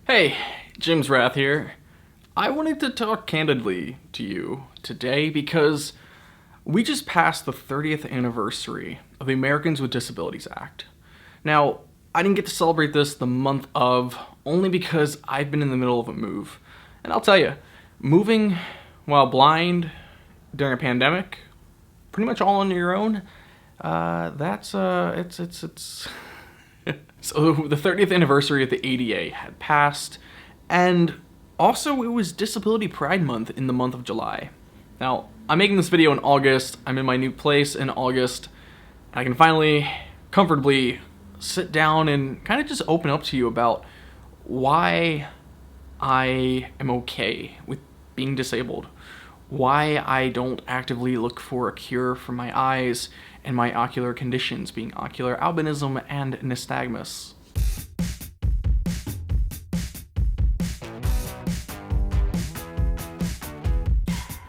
Hey, James Rath here. I wanted to talk candidly to you today because we just passed the 30th anniversary of the Americans with Disabilities Act. Now, I didn't get to celebrate this the month of only because I've been in the middle of a move. And I'll tell you, moving while blind during a pandemic, pretty much all on your own, it's So the 30th anniversary of the ADA had passed, and also it was Disability Pride Month in the month of July. Now, I'm making this video in August, I'm in my new place in August, and I can finally, comfortably sit down and kind of just open up to you about why I am okay with being disabled, why I don't actively look for a cure for my eyes and my ocular conditions, being ocular albinism and nystagmus.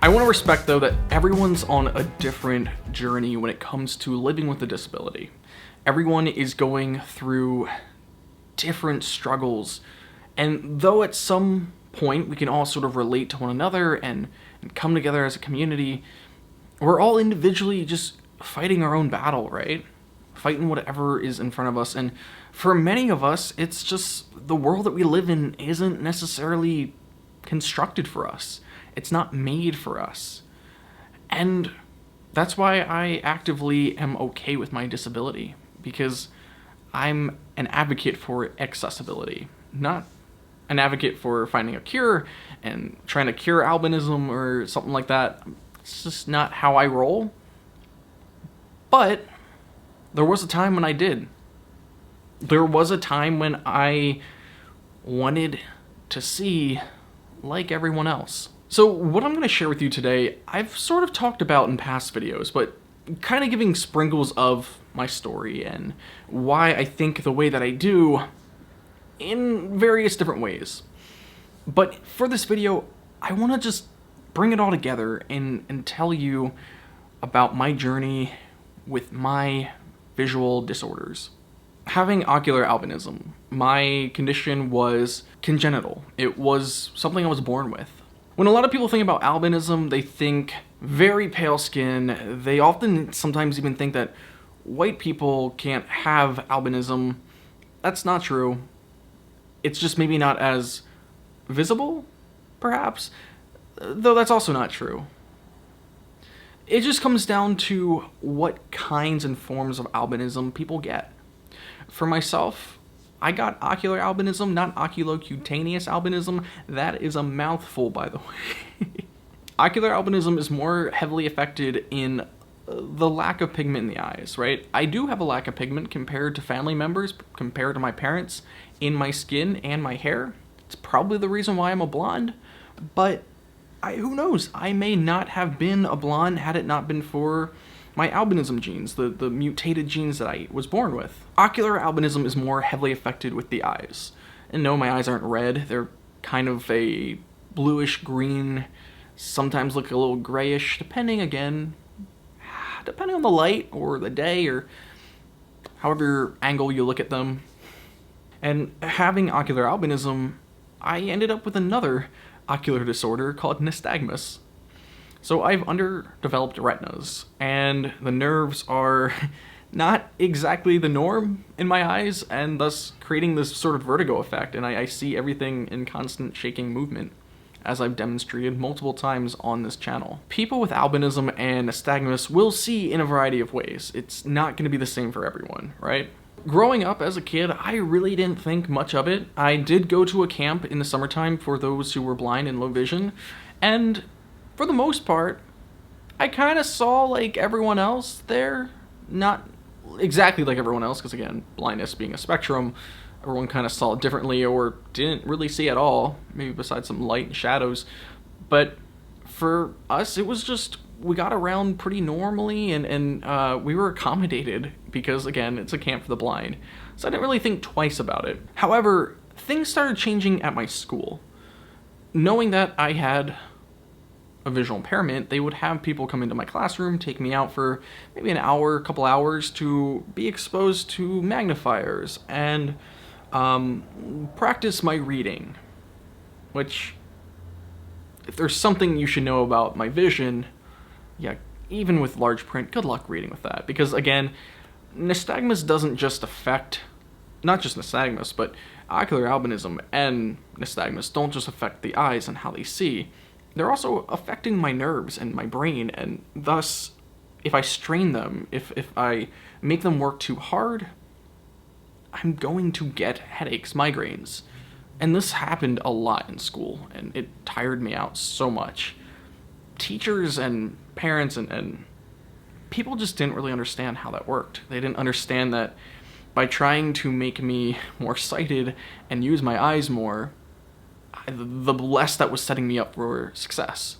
I want to respect, though, that everyone's on a different journey when it comes to living with a disability. Everyone is going through different struggles, and though at some point we can all sort of relate to one another and come together as a community, we're all individually just fighting our own battle, right? Fighting whatever is in front of us. And for many of us, it's just the world that we live in isn't necessarily constructed for us. It's not made for us. And that's why I actively am okay with my disability, because I'm an advocate for accessibility, not an advocate for finding a cure and trying to cure albinism or something like that. It's just not how I roll. But there was a time when I did. There was a time when I wanted to see like everyone else. So what I'm going to share with you today, I've sort of talked about in past videos, but kind of giving sprinkles of my story and why I think the way that I do in various different ways. But for this video, I want to just bring it all together and tell you about my journey with my visual disorders. Having ocular albinism, my condition was congenital. It was something I was born with. When a lot of people think about albinism, they think very pale skin. They often sometimes even think that white people can't have albinism. That's not true. It's just maybe not as visible, perhaps, though that's also not true. It just comes down to what kinds and forms of albinism people get. For myself, I got ocular albinism, not oculocutaneous albinism. That is a mouthful, by the way. Ocular albinism is more heavily affected in the lack of pigment in the eyes, right? I do have a lack of pigment compared to family members, compared to my parents, in my skin and my hair. It's probably the reason why I'm a blonde, but who knows? I may not have been a blonde had it not been for my albinism genes, the mutated genes that I was born with. Ocular albinism is more heavily affected with the eyes. And no, my eyes aren't red. They're kind of a bluish green, sometimes look a little grayish, depending on the light or the day or however angle you look at them. And having ocular albinism, I ended up with another ocular disorder called nystagmus. So I've underdeveloped retinas, and the nerves are not exactly the norm in my eyes, and thus creating this sort of vertigo effect, and I see everything in constant shaking movement, as I've demonstrated multiple times on this channel. People with albinism and nystagmus will see in a variety of ways. It's not going to be the same for everyone, right? Growing up as a kid, I really didn't think much of it. I did go to a camp in the summertime for those who were blind and low vision, and for the most part, I kind of saw like everyone else there. Not exactly like everyone else, because again, blindness being a spectrum, everyone kind of saw it differently or didn't really see at all, maybe besides some light and shadows. But for us, it was just, we got around pretty normally, and we were accommodated because, again, it's a camp for the blind. So I didn't really think twice about it. However, things started changing at my school. Knowing that I had a visual impairment, they would have people come into my classroom, take me out for maybe an hour, a couple hours to be exposed to magnifiers and Practice my reading, which, if there's something you should know about my vision, yeah, even with large print, good luck reading with that. Because again, nystagmus doesn't just affect, not just nystagmus, but ocular albinism and nystagmus don't just affect the eyes and how they see. They're also affecting my nerves and my brain, and thus, if I strain them, if I make them work too hard, I'm going to get headaches, migraines. And this happened a lot in school, and it tired me out so much. Teachers and parents and people just didn't really understand how that worked. They didn't understand that by trying to make me more sighted and use my eyes more, the less that was setting me up for success.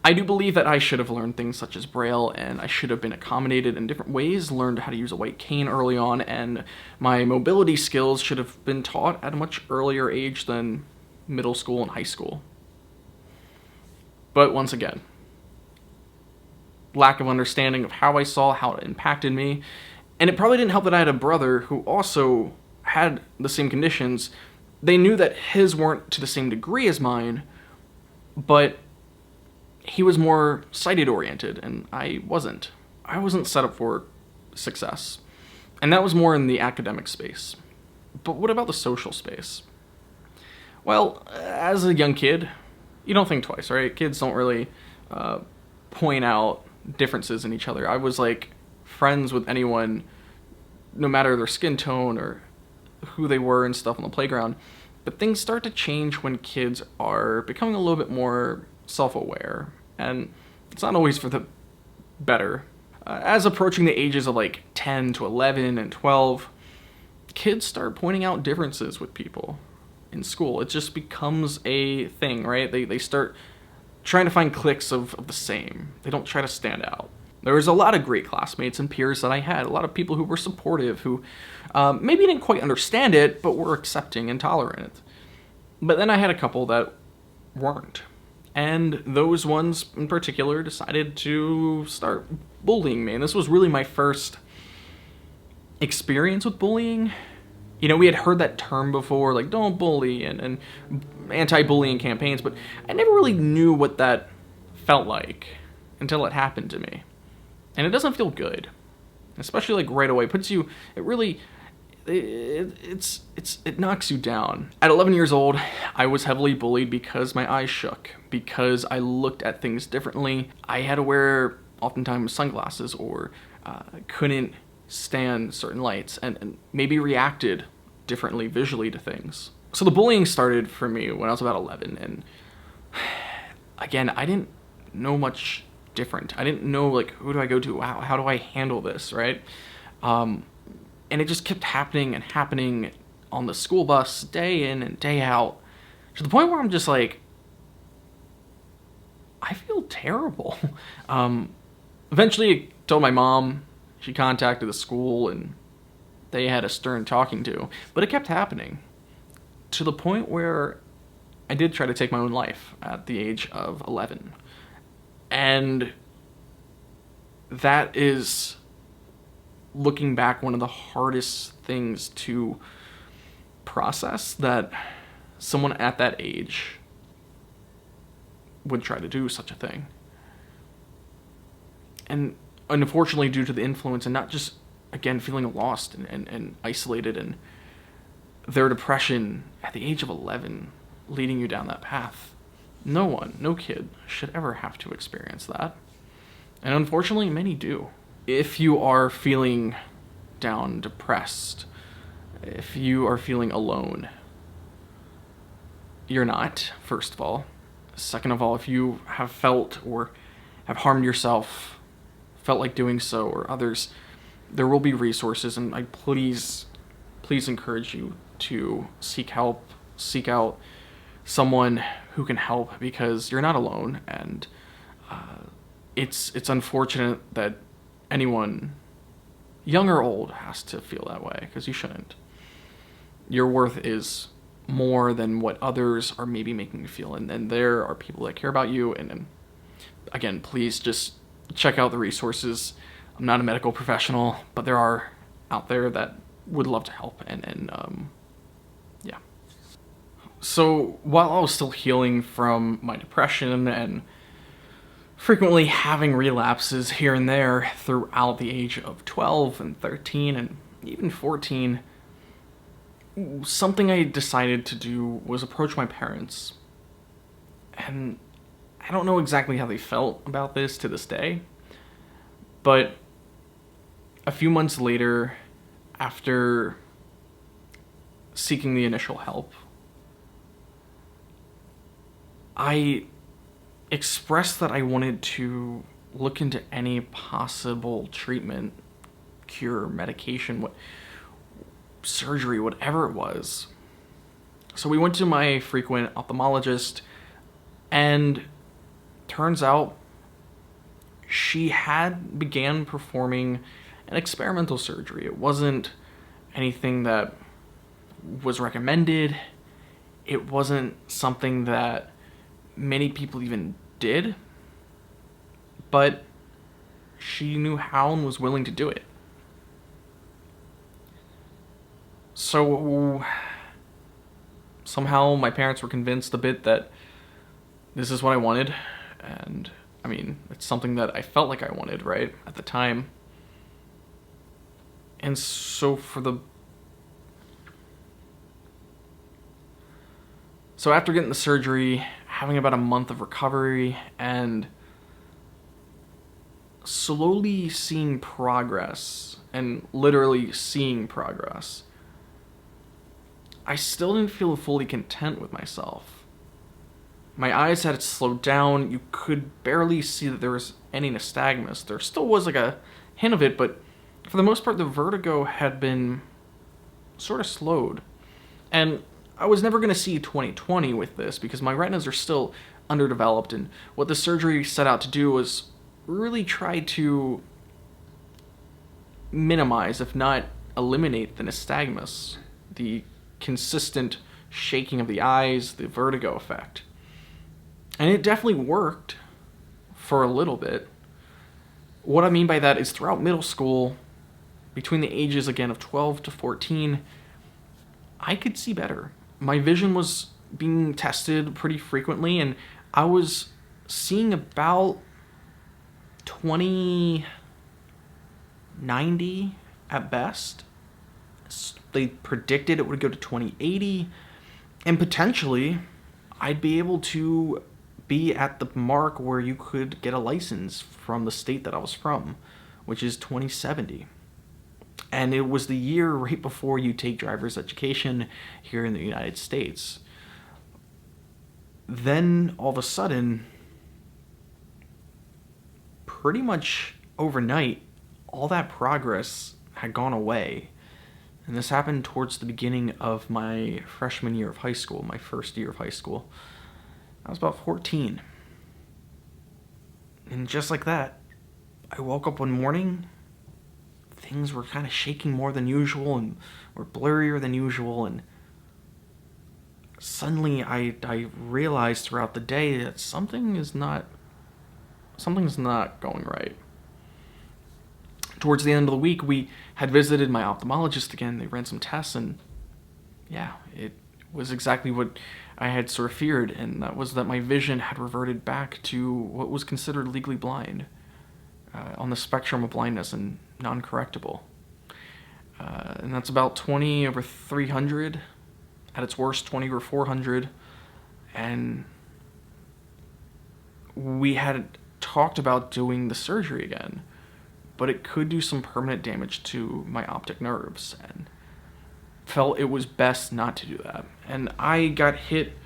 I do believe that I should have learned things such as Braille, and I should have been accommodated in different ways, learned how to use a white cane early on, and my mobility skills should have been taught at a much earlier age than middle school and high school. But once again, lack of understanding of how I saw, how it impacted me, and it probably didn't help that I had a brother who also had the same conditions. They knew that his weren't to the same degree as mine, but he was more sighted oriented, and I wasn't. I wasn't set up for success. And that was more in the academic space. But what about the social space? Well, as a young kid, you don't think twice, right? Kids don't really point out differences in each other. I was like friends with anyone, no matter their skin tone or who they were and stuff on the playground. But things start to change when kids are becoming a little bit more self-aware, and it's not always for the better. As approaching the ages of like 10 to 11 and 12, kids start pointing out differences with people in school. It just becomes a thing, right? They start trying to find cliques of the same. They don't try to stand out. There was a lot of great classmates and peers that I had, a lot of people who were supportive, who maybe didn't quite understand it, but were accepting and tolerant. But then I had a couple that weren't. And those ones in particular decided to start bullying me. And this was really my first experience with bullying. You know, we had heard that term before, like, don't bully, and anti-bullying campaigns, but I never really knew what that felt like until it happened to me. And it doesn't feel good, especially like right away. It puts you, it really, it knocks you down. At 11 years old, I was heavily bullied because my eyes shook, because I looked at things differently. I had to wear oftentimes sunglasses, or couldn't stand certain lights, and maybe reacted differently visually to things. So the bullying started for me when I was about 11, and again, I didn't know much different. I didn't know, like, who do I go to? How do I handle this, right? And it just kept happening and happening on the school bus, day in and day out, to the point where I'm just like, I feel terrible. Eventually I told my mom. She contacted the school, and they had a stern talking to. But it kept happening, to the point where I did try to take my own life at the age of 11. And that is, looking back, one of the hardest things to process, that someone at that age would try to do such a thing. And unfortunately, due to the influence, and not just, again, feeling lost and isolated, and their depression at the age of 11 leading you down that path, no kid should ever have to experience that. And unfortunately, many do. If you are feeling down, depressed, if you are feeling alone, you're not, first of all. Second of all, if you have felt or have harmed yourself, felt like doing so, or others, there will be resources, and I please encourage you to seek help, seek out someone who can help, because you're not alone. And it's unfortunate that anyone, young or old, has to feel that way, because you shouldn't. Your worth is more than what others are maybe making you feel, and there are people that care about you. And again, please just check out the resources. I'm not a medical professional, but there are out there that would love to help. Yeah. So while I was still healing from my depression and frequently having relapses here and there throughout the age of 12 and 13 and even 14, something I decided to do was approach my parents. And I don't know exactly how they felt about this to this day, but a few months later, after seeking the initial help, I expressed that I wanted to look into any possible treatment, cure, medication, surgery, whatever it was. So we went to my frequent ophthalmologist, and turns out she had began performing an experimental surgery. It wasn't anything that was recommended. It wasn't something that many people even did, but she knew how and was willing to do it. So somehow my parents were convinced a bit that this is what I wanted, and I mean, it's something that I felt like I wanted, right, at the time. And so after getting the surgery, having about a month of recovery, and slowly seeing progress, and literally seeing progress, I still didn't feel fully content with myself. My eyes had slowed down. You could barely see that there was any nystagmus. There still was like a hint of it, but for the most part, the vertigo had been sort of slowed. And I was never going to see 20/20 with this because my retinas are still underdeveloped, and what the surgery set out to do was really try to minimize, if not eliminate, the nystagmus, the consistent shaking of the eyes, the vertigo effect. And it definitely worked for a little bit. What I mean by that is throughout middle school, between the ages, again, of 12 to 14, I could see better. My vision was being tested pretty frequently, and I was seeing about 20/90 at best. They predicted it would go to 20/80, and potentially I'd be able to be at the mark where you could get a license from the state that I was from, which is 20/70. And it was the year right before you take driver's education here in the United States. Then all of a sudden, pretty much overnight, all that progress had gone away. And this happened towards the beginning of my freshman year of high school, my first year of high school. I was about 14. And just like that, I woke up one morning, things were kind of shaking more than usual and were blurrier than usual, and suddenly I realized throughout the day that something's not going right. Towards the end of the week, we had visited my ophthalmologist again. They ran some tests, and yeah, it was exactly what I had sort of feared, and that was that my vision had reverted back to what was considered legally blind, on the spectrum of blindness and non-correctable. And that's about 20/300, at its worst 20/400, and we had talked about doing the surgery again, but it could do some permanent damage to my optic nerves, and felt it was best not to do that. And I got hit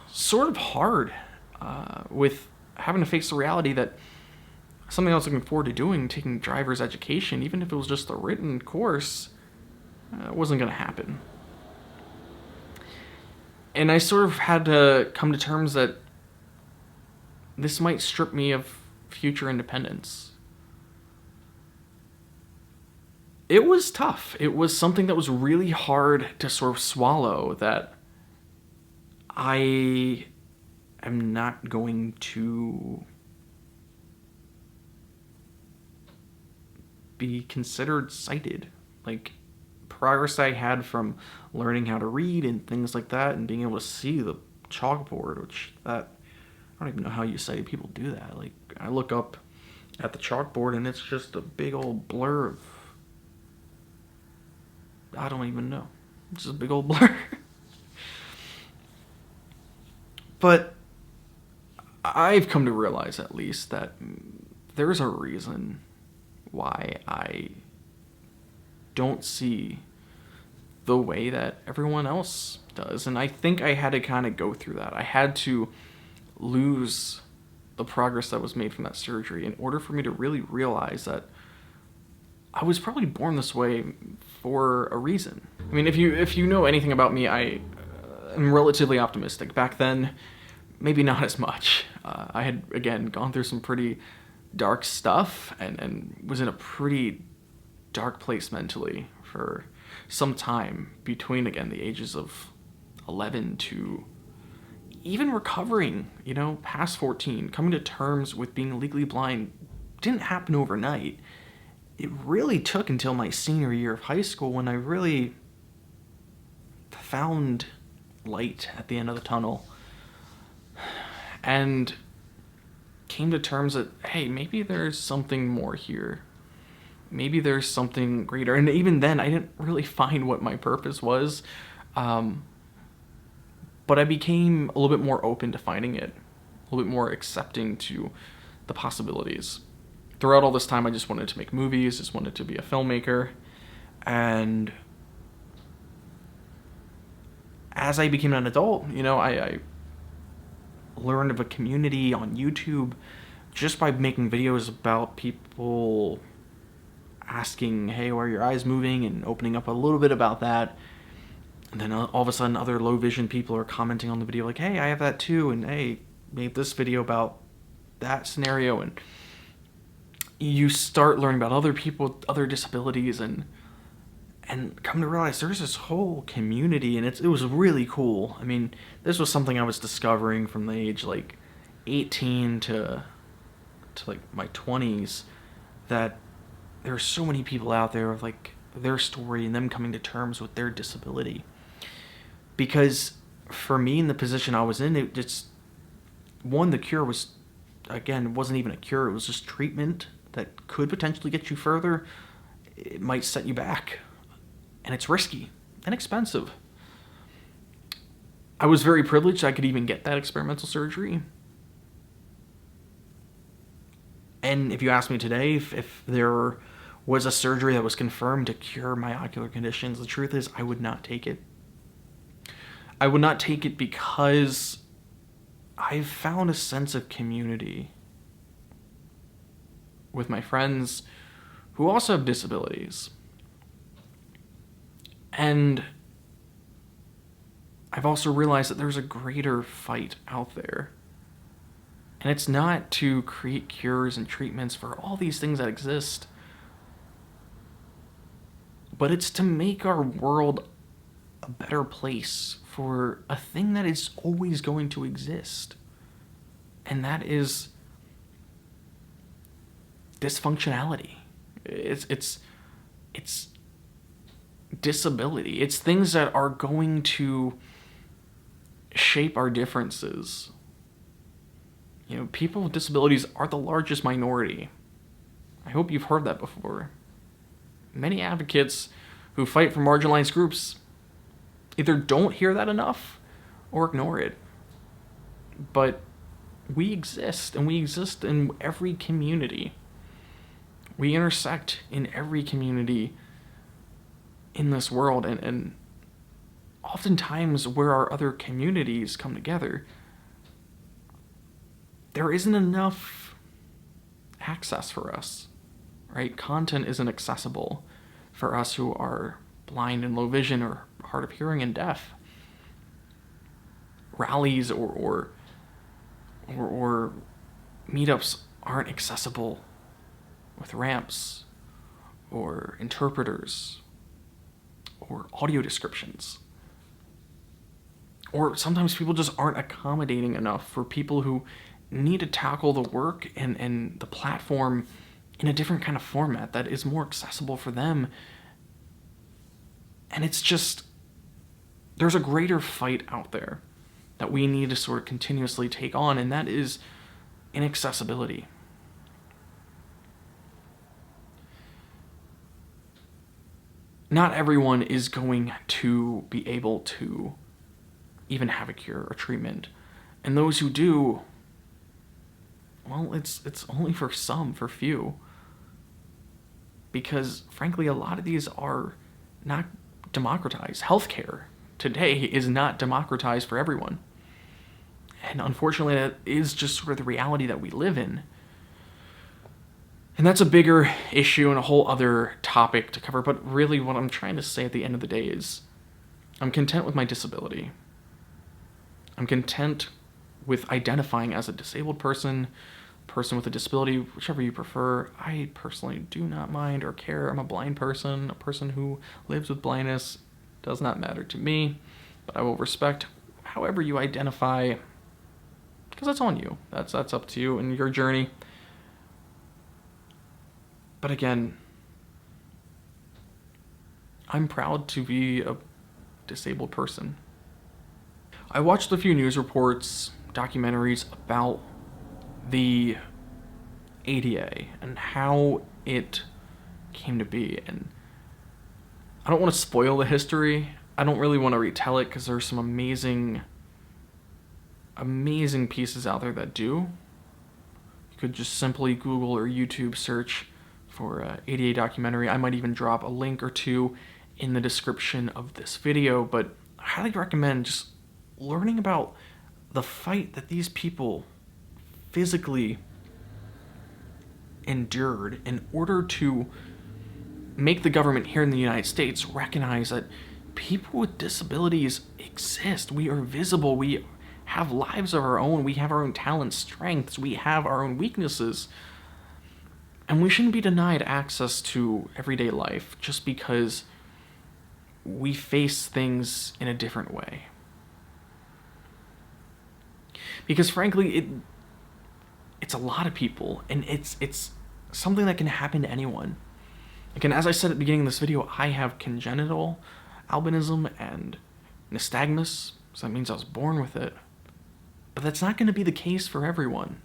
sort of hard with having to face the reality that something I was looking forward to doing, taking driver's education, even if it was just a written course, wasn't going to happen. And I sort of had to come to terms that this might strip me of future independence. It was tough. It was something that was really hard to sort of swallow, that I am not going to be considered sighted Like, progress I had from learning how to read and things like that, and being able to see the chalkboard, which that I don't even know how you say people do that. Like, I look up at the chalkboard and it's just a big old blur of, I don't even know. It's just a big old blur. But I've come to realize, at least, that there's a reason why I don't see the way that everyone else does. And I think I had to kind of go through that. I had to lose the progress that was made from that surgery in order for me to really realize that I was probably born this way for a reason. I mean, if you know anything about me, I am relatively optimistic. Back then, maybe not as much. I had, again, gone through some pretty dark stuff and was in a pretty dark place mentally for some time between, again, the ages of 11 to even recovering, past 14. Coming to terms with being legally blind didn't happen overnight. It really took until my senior year of high school when I really found light at the end of the tunnel and came to terms that, hey, maybe there's something more here. Maybe there's something greater. And even then, I didn't really find what my purpose was. But I became a little bit more open to finding it, a little bit more accepting to the possibilities. Throughout all this time, I just wanted to make movies, just wanted to be a filmmaker. And as I became an adult, I learned of a community on YouTube just by making videos about people asking, hey, why are your eyes moving? And opening up a little bit about that. And then all of a sudden, other low vision people are commenting on the video like, hey, I have that too. And hey, made this video about that scenario. And you start learning about other people with other disabilities and come to realize there's this whole community, and it was really cool. I mean, this was something I was discovering from the age like 18 to like my 20s, that there are so many people out there with like their story and them coming to terms with their disability. Because for me, in the position I was in, the cure was, again, it wasn't even a cure. It was just treatment that could potentially get you further. It might set you back. And it's risky and expensive. I was very privileged I could even get that experimental surgery. And if you ask me today if there was a surgery that was confirmed to cure my ocular conditions, the truth is I would not take it. I would not take it because I've found a sense of community with my friends who also have disabilities. And I've also realized that there's a greater fight out there. And it's not to create cures and treatments for all these things that exist, but it's to make our world a better place for a thing that is always going to exist. And that is dysfunctionality. It's disability. It's things that are going to shape our differences. People with disabilities are the largest minority. I hope you've heard that before. Many advocates who fight for marginalized groups either don't hear that enough or ignore it. But we exist, and we exist in every community. We intersect in every community in this world, and oftentimes where our other communities come together, there isn't enough access for us, right? Content isn't accessible for us who are blind and low vision or hard of hearing and deaf. Rallies or meetups aren't accessible with ramps or interpreters or audio descriptions. Or sometimes people just aren't accommodating enough for people who need to tackle the work and the platform in a different kind of format that is more accessible for them And it's just, there's a greater fight out there that we need to sort of continuously take on, and that is inaccessibility. Not everyone is going to be able to even have a cure or treatment. And those who do, well, it's only for some, for few. Because, frankly, a lot of these are not democratized. Healthcare today is not democratized for everyone. And unfortunately, that is just sort of the reality that we live in. And that's a bigger issue and a whole other topic to cover. But really what I'm trying to say at the end of the day is I'm content with my disability. I'm content with identifying as a disabled person with a disability, whichever you prefer. I personally do not mind or care. I'm a blind person, a person who lives with blindness. Does not matter to me, but I will respect however you identify, because that's on you. That's up to you and your journey. But again, I'm proud to be a disabled person. I watched a few news reports, documentaries about the ADA and how it came to be. And I don't want to spoil the history. I don't really want to retell it because there's some amazing pieces out there that do. You could just simply Google or YouTube search for ADA documentary. I might even drop a link or two in the description of this video, but I highly recommend just learning about the fight that these people physically endured in order to make the government here in the United States recognize that people with disabilities exist. We are visible. We have lives of our own. We have our own talents, strengths. We have our own weaknesses. And we shouldn't be denied access to everyday life just because we face things in a different way. Because frankly, it's a lot of people, and it's something that can happen to anyone. Again, as I said at the beginning of this video, I have congenital albinism and nystagmus, so that means I was born with it. But that's not going to be the case for everyone.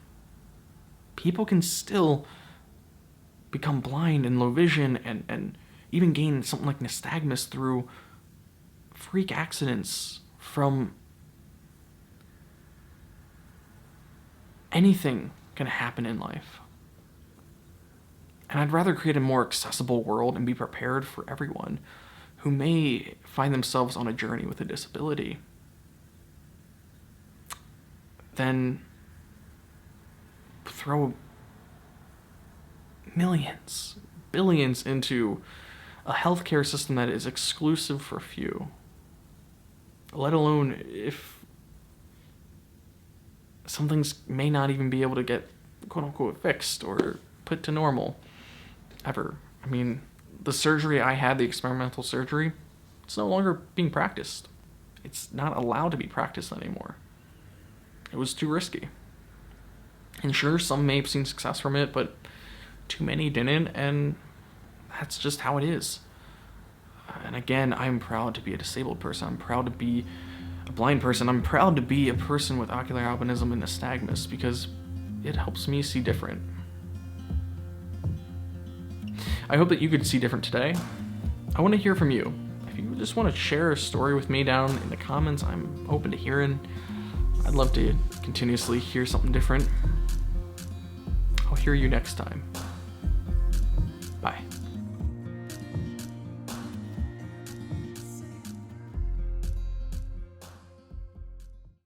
People can still become blind and low vision and even gain something like nystagmus through freak accidents from anything can happen in life. And I'd rather create a more accessible world and be prepared for everyone who may find themselves on a journey with a disability than throw millions, billions into a healthcare system that is exclusive for few, let alone if some things may not even be able to get quote-unquote fixed or put to normal ever. I mean, the surgery I had, the experimental surgery, it's no longer being practiced. It's not allowed to be practiced anymore. It was too risky. And sure, some may have seen success from it, but too many didn't, and that's just how it is. And again, I'm proud to be a disabled person. I'm proud to be a blind person. I'm proud to be a person with ocular albinism and nystagmus because it helps me see different. I hope that you could see different today. I want to hear from you. If you just want to share a story with me down in the comments, I'm open to hearing. I'd love to continuously hear something different. I'll hear you next time. Bye.